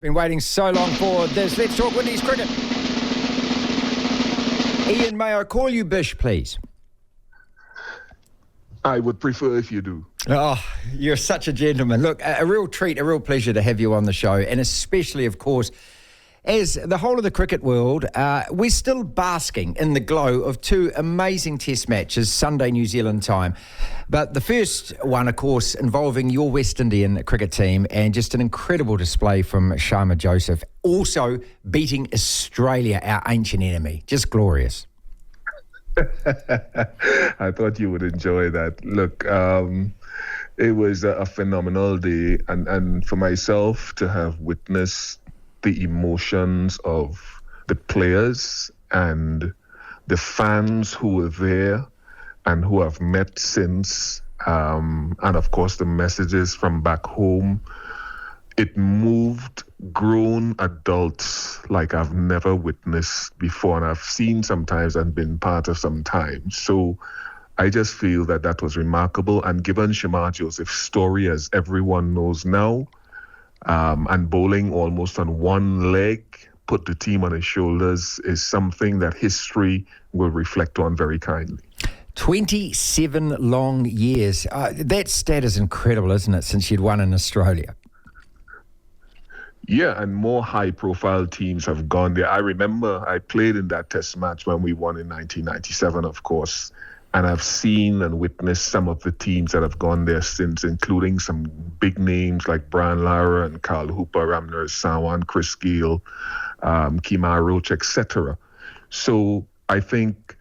Been waiting so long for this. Let's talk Windies cricket. Ian, may I call you Bish, please? I would prefer if you do. Oh, you're such a gentleman. Look, a real treat, a real pleasure to have you on the show, and especially, of course, as the whole of the cricket world, we're still basking in the glow of two amazing test matches, Sunday New Zealand time. But the first one, of course, involving your West Indian cricket team, and just an incredible display from Shamar Joseph. Also beating Australia, our ancient enemy. Just glorious. I thought you would enjoy that. Look, it was a phenomenal day, and for myself to have witnessed the emotions of the players and the fans who were there and who have met since, and of course the messages from back home, it moved grown adults like I've never witnessed before, and I've seen sometimes and been part of sometimes. So I just feel that that was remarkable, and given Shamar Joseph's story, as everyone knows now, and bowling almost on one leg, put the team on his shoulders, is something that history will reflect on very kindly. 27 long years. That stat is incredible, isn't it, since you'd won in Australia? Yeah, and more high-profile teams have gone there. I remember I played in that test match when we won in 1997, of course, and I've seen and witnessed some of the teams that have gone there since, including some big names like Brian Lara and Carl Hooper, Ramner Sawan, Chris Gayle, Kemar Roach, etc. So I think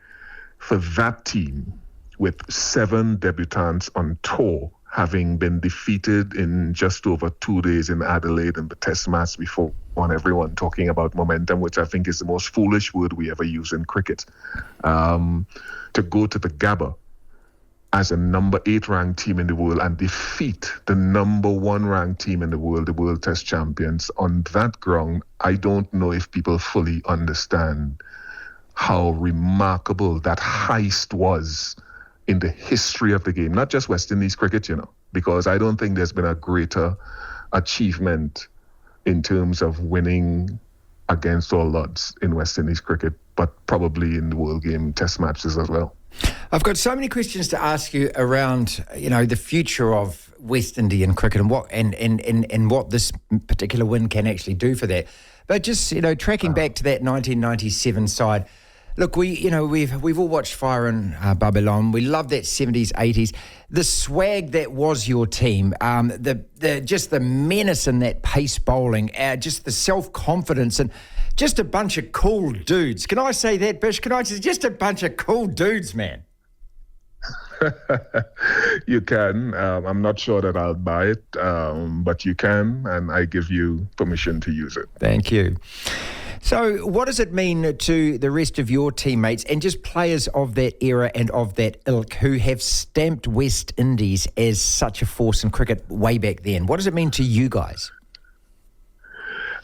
for that team, with 7 debutants on tour, having been defeated in just over 2 days in Adelaide in the test match before, on everyone talking about momentum, which I think is the most foolish word we ever use in cricket, to go to the Gabba as a number 8 ranked team in the world and defeat the number 1 ranked team in the World Test champions on that ground. I don't know if people fully understand how remarkable that heist was in the history of the game, not just West Indies cricket, because I don't think there's been a greater achievement in terms of winning against all odds in West Indies cricket, but probably in the world game test matches as well. I've got so many questions to ask you around, the future of West Indian cricket and what this particular win can actually do for that. But just, tracking back to that 1997 side, look, we've all watched Fire in Babylon. We love that 70s, 80s. The swag that was your team, just the menace in that pace bowling, just the self-confidence, and just a bunch of cool dudes. Can I say that, Bish? Just a bunch of cool dudes, man. You can. I'm not sure that I'll buy it, but you can, and I give you permission to use it. Thank you. So what does it mean to the rest of your teammates and just players of that era and of that ilk who have stamped West Indies as such a force in cricket way back then? What does it mean to you guys?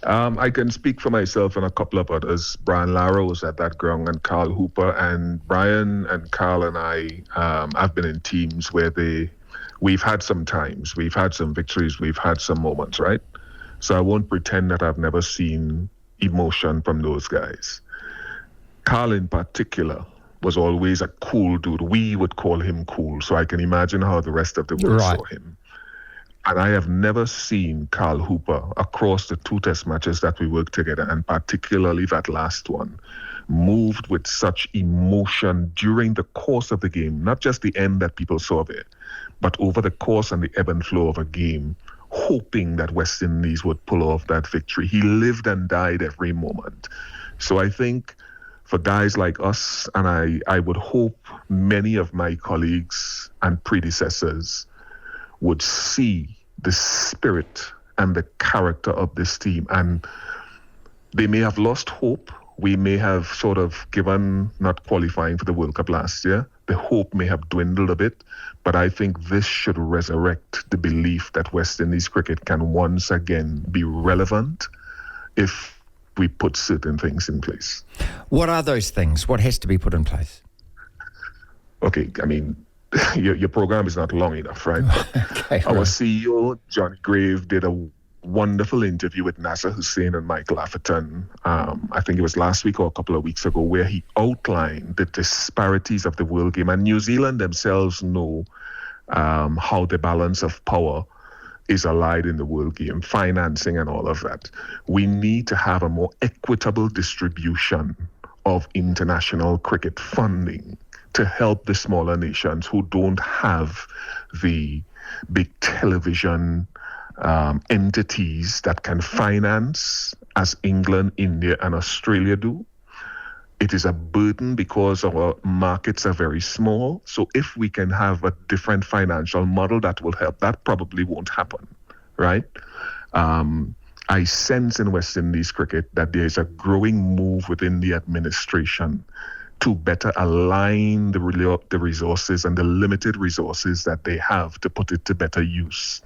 I can speak for myself and a couple of others. Brian Lara was at that ground, and Carl Hooper, and Brian and Carl and I have been in teams where we've had some times, we've had some victories, we've had some moments, right? So I won't pretend that I've never seen emotion from those guys. Carl in particular was always a cool dude. We would call him cool, so I can imagine how the rest of the world saw him. And I have never seen Carl Hooper across the 2 test matches that we worked together, and particularly that last one, moved with such emotion during the course of the game, not just the end that people saw there, but over the course and the ebb and flow of a game, hoping that West Indies would pull off that victory. He lived and died every moment. So I think for guys like us, and I would hope many of my colleagues and predecessors would see the spirit and the character of this team. And they may have lost hope. We may have sort of given not qualifying for the World Cup last year. The hope may have dwindled a bit, but I think this should resurrect the belief that West Indies cricket can once again be relevant if we put certain things in place. What are those things? What has to be put in place? Okay, I mean, your program is not long enough, right? Okay, Our CEO, Johnny Grave, did a wonderful interview with Nasser Hussain and Mike Lafferton. I think it was last week or a couple of weeks ago, where he outlined the disparities of the world game. And New Zealand themselves know how the balance of power is allied in the world game, financing and all of that. We need to have a more equitable distribution of international cricket funding to help the smaller nations who don't have the big television entities that can finance as England, India, and Australia do. It is a burden because our markets are very small. So if we can have a different financial model that will help, that probably won't happen, right? I sense in West Indies cricket that there is a growing move within the administration to better align the resources and the limited resources that they have to put it to better use.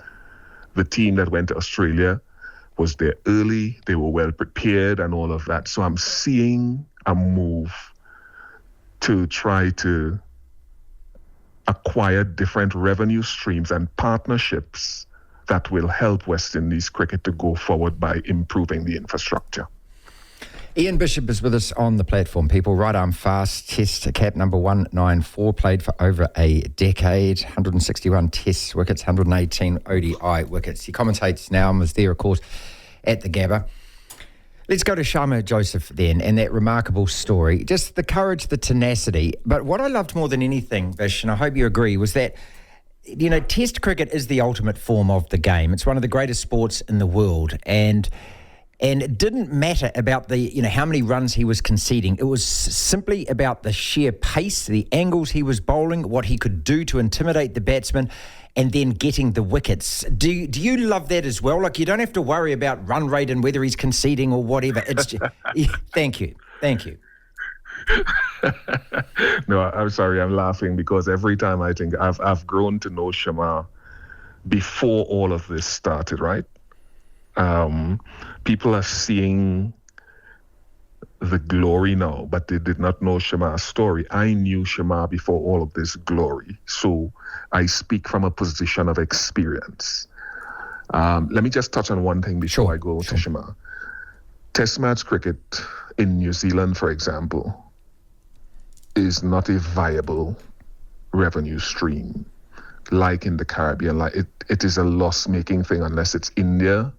The team that went to Australia was there early, they were well prepared and all of that. So I'm seeing a move to try to acquire different revenue streams and partnerships that will help West Indies cricket to go forward by improving the infrastructure. Ian Bishop is with us on the platform, people. Right arm fast, test cap number 194, played for over a decade, 161 test wickets, 118 ODI wickets. He commentates now and was there, of course, at the Gabba. Let's go to Shamar Joseph then, and that remarkable story. Just the courage, the tenacity. But what I loved more than anything, Bish, and I hope you agree, was that, you know, Test cricket is the ultimate form of the game. It's one of the greatest sports in the world, and it didn't matter about the, you know, how many runs he was conceding. It was simply about the sheer pace, the angles he was bowling, what he could do to intimidate the batsman, and then getting the wickets. Do you love that as well? Like, you don't have to worry about run rate and whether he's conceding or whatever. It's just, Thank you. No, I'm sorry, I'm laughing because every time I think I've grown to know Shamar before all of this started, right? People are seeing the glory now, but they did not know Shamar's story. I knew Shamar before all of this glory, so I speak from a position of experience. Let me just touch on one thing before I go to Shamar. Test match cricket in New Zealand, for example, is not a viable revenue stream like in the Caribbean. Like it is a loss-making thing unless it's India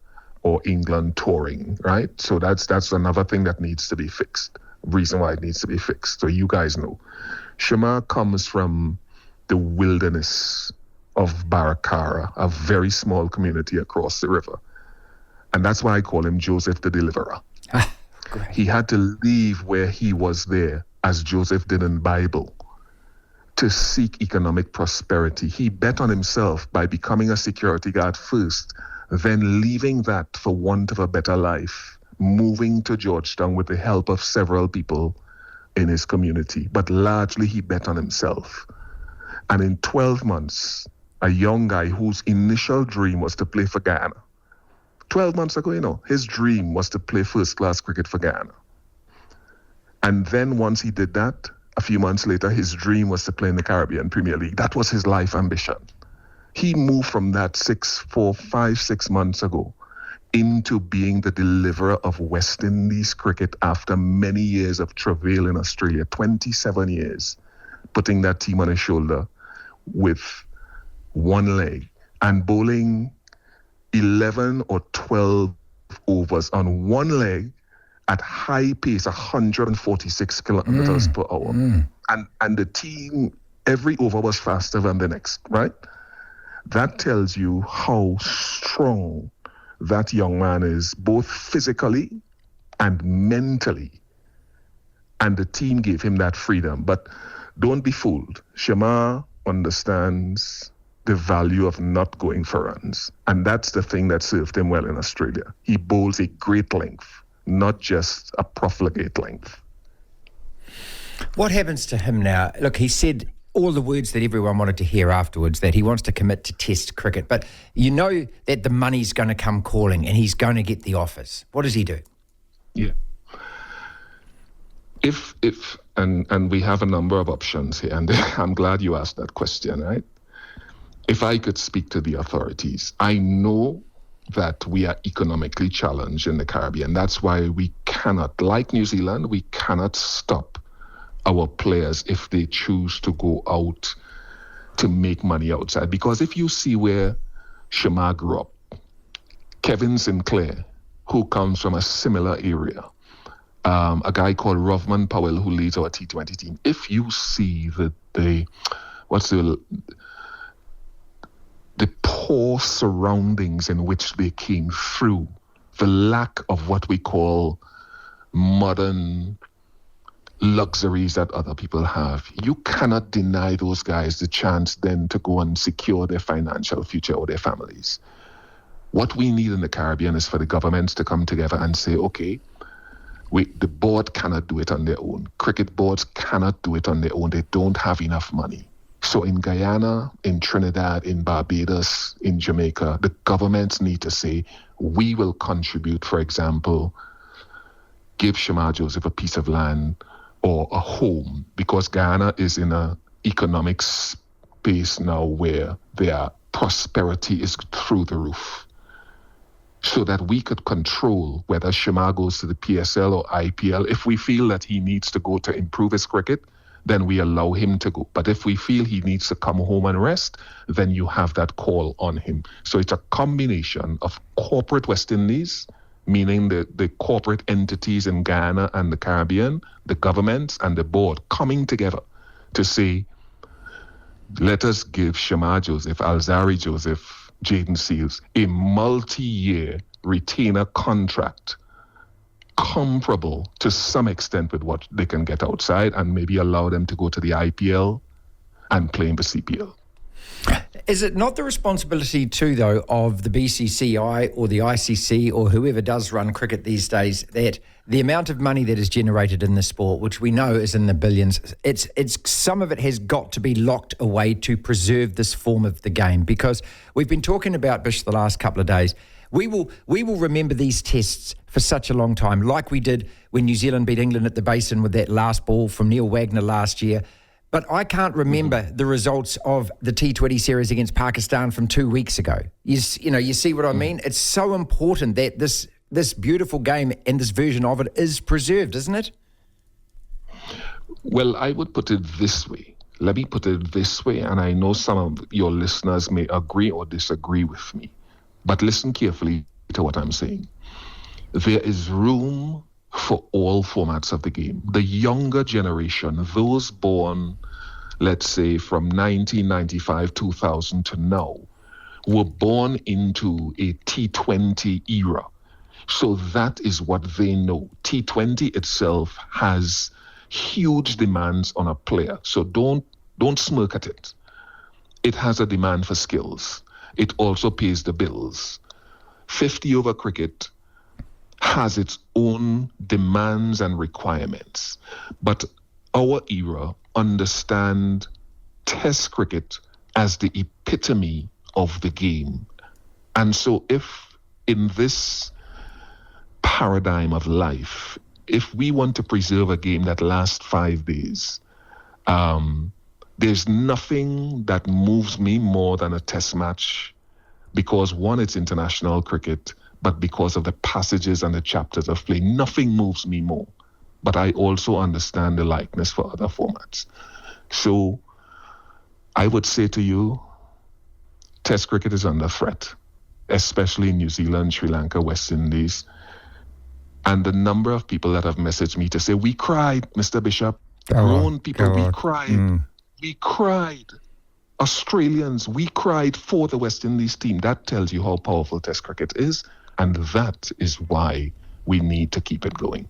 or England touring, right? So that's another thing that needs to be fixed. Reason why it needs to be fixed. So you guys know. Shamar comes from the wilderness of Barakara, a very small community across the river. And that's why I call him Joseph the Deliverer. He had to leave where he was there, as Joseph did in Bible, to seek economic prosperity. He bet on himself by becoming a security guard first, then leaving that for want of a better life, moving to Georgetown with the help of several people in his community. But largely he bet on himself. And in 12 months, a young guy whose initial dream was to play for Ghana. 12 months ago, you know, his dream was to play first-class cricket for Ghana. And then once he did that, a few months later, his dream was to play in the Caribbean Premier League. That was his life ambition. He moved from that 6 months ago into being the deliverer of West Indies cricket after many years of travail in Australia, 27 years, putting that team on his shoulder with one leg and bowling 11 or 12 overs on one leg at high pace, 146 kilometers per hour. And the team, every over was faster than the next, right? That tells you how strong that young man is, both physically and mentally. And the team gave him that freedom. But don't be fooled. Shamar understands the value of not going for runs. And that's the thing that served him well in Australia. He bowls a great length, not just a profligate length. What happens to him now? Look, he said all the words that everyone wanted to hear afterwards, that he wants to commit to Test cricket. But you know that the money's going to come calling and he's going to get the offers. What does he do? Yeah. And we have a number of options here, and I'm glad you asked that question, right? If I could speak to the authorities, I know that we are economically challenged in the Caribbean. That's why we cannot, like New Zealand, we cannot stop our players if they choose to go out to make money outside. Because if you see where Shamar grew up, Kevin Sinclair, who comes from a similar area, a guy called Rovman Powell, who leads our T20 team. If you see the poor surroundings in which they came through, the lack of what we call modern luxuries that other people have, you cannot deny those guys the chance then to go and secure their financial future or their families. What we need in the Caribbean is for the governments to come together and say, okay, the board cannot do it on their own. Cricket boards cannot do it on their own. They don't have enough money. So in Guyana, in Trinidad, in Barbados, in Jamaica, the governments need to say, we will contribute, for example, give Shamar Joseph a piece of land or a home, because Guyana is in an economic space now where their prosperity is through the roof. So that we could control whether Shamar goes to the PSL or IPL. If we feel that he needs to go to improve his cricket, then we allow him to go. But if we feel he needs to come home and rest, then you have that call on him. So it's a combination of corporate West Indies, meaning the corporate entities in Guyana and the Caribbean, the governments and the board coming together to say, let us give Shamar Joseph, Alzari Joseph, Jaden Seals a multi-year retainer contract comparable to some extent with what they can get outside, and maybe allow them to go to the IPL and play in the CPL. Is it not the responsibility too, though, of the BCCI or the ICC or whoever does run cricket these days, that the amount of money that is generated in the sport, which we know is in the billions, it's some of it has got to be locked away to preserve this form of the game? Because we've been talking about Bish the last couple of days. We will remember these tests for such a long time, like we did when New Zealand beat England at the Basin with that last ball from Neil Wagner last year. But I can't remember the results of the T20 series against Pakistan from 2 weeks ago. You see what I mean? It's so important that this beautiful game and this version of it is preserved, isn't it? Well, I would put it this way. Let me put it this way, and I know some of your listeners may agree or disagree with me. But listen carefully to what I'm saying. There is room for all formats of the game. The younger generation, those born, let's say, from 1995, 2000 to now, were born into a T20 era. So that is what they know. T20 itself has huge demands on a player. So don't smirk at it. It has a demand for skills. It also pays the bills. 50 over cricket has its own demands and requirements. But our era understand Test cricket as the epitome of the game. And so if in this paradigm of life, if we want to preserve a game that lasts 5 days, there's nothing that moves me more than a test match, because one, it's international cricket, but because of the passages and the chapters of play, nothing moves me more. But I also understand the likeness for other formats. So I would say to you, Test cricket is under threat, especially in New Zealand, Sri Lanka, West Indies. And the number of people that have messaged me to say, we cried, Mr. Bishop, grown people, we cried. We cried. Australians, we cried for the West Indies team. That tells you how powerful Test cricket is, and that is why we need to keep it going.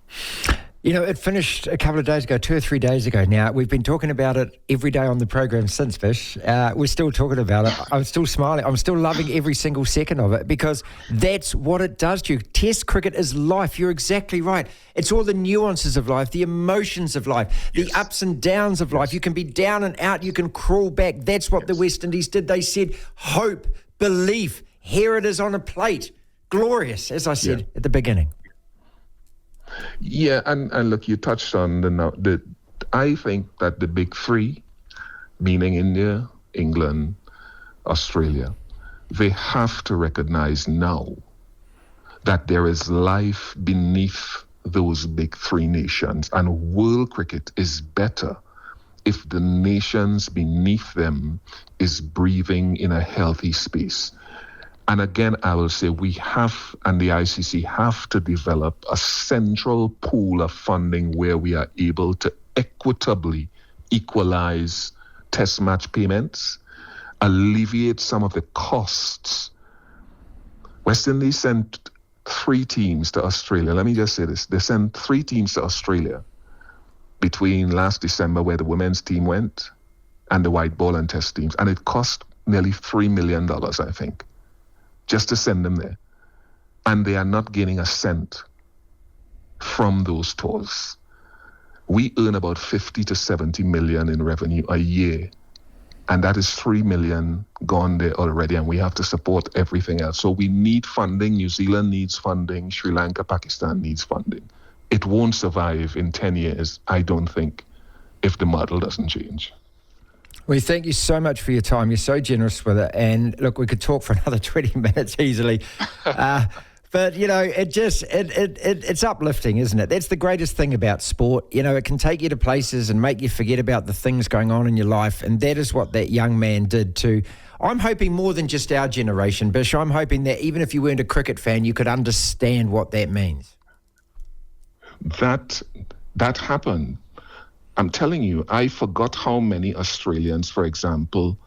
You know, it finished a couple of days ago, 2 or 3 days ago now. We've been talking about it every day on the program since, Fish. We're still talking about it. I'm still smiling. I'm still loving every single second of it, because that's what it does to you. Test cricket is life. You're exactly right. It's all the nuances of life, the emotions of life, the ups and downs of life. You can be down and out. You can crawl back. That's what the West Indies did. They said, hope, belief, here it is on a plate. Glorious, as I said at the beginning. Yeah, and look, you touched on I think that the big three, meaning India, England, Australia, they have to recognize now that there is life beneath those big three nations, and world cricket is better if the nations beneath them is breathing in a healthy space. And again, I will say we have, and the ICC have to develop a central pool of funding where we are able to equitably equalize test match payments, alleviate some of the costs. West Indies sent 3 teams to Australia. Let me just say this. They sent 3 teams to Australia between last December, where the women's team went, and the white ball and test teams. And it cost nearly $3 million, I think, just to send them there. And they are not gaining a cent from those tours. We earn about 50 to 70 million in revenue a year. And that is 3 million gone there already, and we have to support everything else. So we need funding. New Zealand needs funding. Sri Lanka, Pakistan needs funding. It won't survive in 10 years, I don't think, if the model doesn't change. Well, thank you so much for your time. You're so generous with it. And look, we could talk for another 20 minutes easily. But, you know, it's uplifting, isn't it? That's the greatest thing about sport. You know, it can take you to places and make you forget about the things going on in your life. And that is what that young man did too. I'm hoping more than just our generation, Bish. I'm hoping that even if you weren't a cricket fan, you could understand what that means. That happened. I'm telling you, I forgot how many Australians, for example,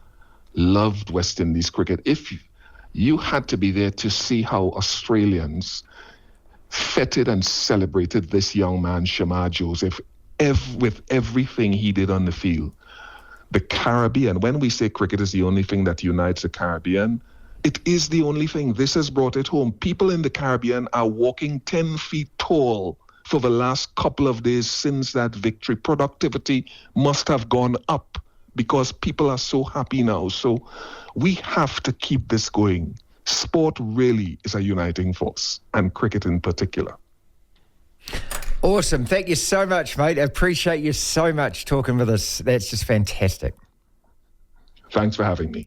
loved West Indies cricket. If you had to be there to see how Australians feted and celebrated this young man, Shamar Joseph, with everything he did on the field. The Caribbean, when we say cricket is the only thing that unites the Caribbean, it is the only thing. This has brought it home. People in the Caribbean are walking 10 feet tall for the last couple of days since that victory. Productivity must have gone up because people are so happy now. So we have to keep this going. Sport really is a uniting force, and cricket in particular. Awesome. Thank you so much, mate. I appreciate you so much talking with us. That's just fantastic. Thanks for having me.